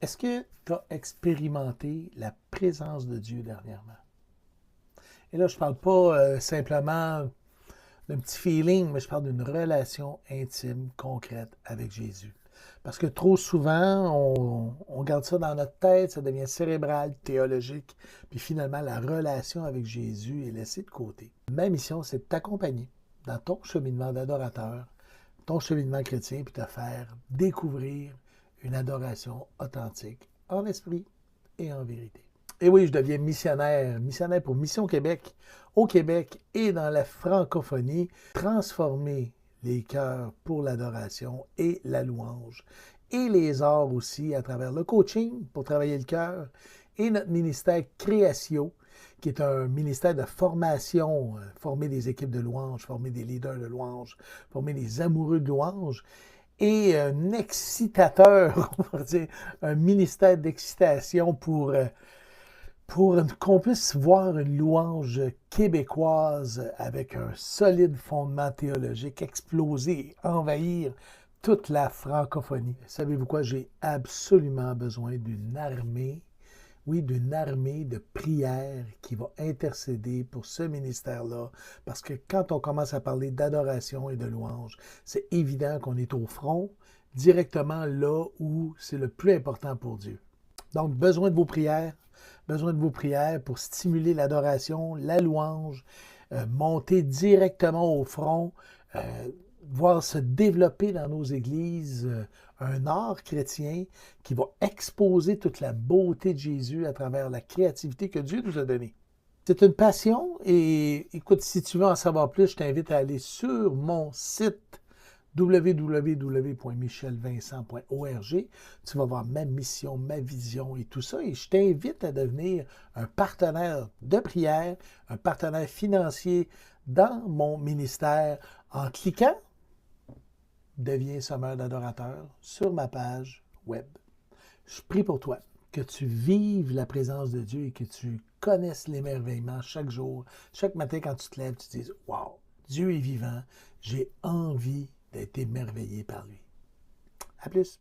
Est-ce que tu as expérimenté la présence de Dieu dernièrement? Et là, je ne parle pas simplement d'un petit feeling, mais je parle d'une relation intime, concrète avec Jésus. Parce que trop souvent, on garde ça dans notre tête, ça devient cérébral, théologique, puis finalement, la relation avec Jésus est laissée de côté. Ma mission, c'est de t'accompagner dans ton cheminement d'adorateur, ton cheminement chrétien, puis te faire découvrir une adoration authentique, en esprit et en vérité. Et oui, je deviens missionnaire, missionnaire pour Mission Québec, au Québec et dans la francophonie, transformer les cœurs pour l'adoration et la louange, et les arts aussi à travers le coaching pour travailler le cœur, et notre ministère Créatio, qui est un ministère de formation, former des équipes de louange, former des leaders de louange, former des amoureux de louange, et un excitateur, on va dire, un ministère d'excitation pour qu'on puisse voir une louange québécoise avec un solide fondement théologique exploser, envahir toute la francophonie. Savez-vous quoi? J'ai absolument besoin d'une armée, oui, d'une armée de prières qui va intercéder pour ce ministère-là. Parce que quand on commence à parler d'adoration et de louange, c'est évident qu'on est au front, directement là où c'est le plus important pour Dieu. Donc, besoin de vos prières pour stimuler l'adoration, la louange, monter directement au front, euh, voir se développer dans nos églises un art chrétien qui va exposer toute la beauté de Jésus à travers la créativité que Dieu nous a donnée. C'est une passion et écoute, si tu veux en savoir plus, je t'invite à aller sur mon site www.michelvincent.org. Tu vas voir ma mission, ma vision et tout ça. Et je t'invite à devenir un partenaire de prière, un partenaire financier dans mon ministère en cliquant Deviens sommeur d'adorateur sur ma page web. Je prie pour toi, que tu vives la présence de Dieu et que tu connaisses l'émerveillement chaque jour, chaque matin quand tu te lèves, tu te dises waouh, Dieu est vivant, j'ai envie d'être émerveillé par lui. À plus.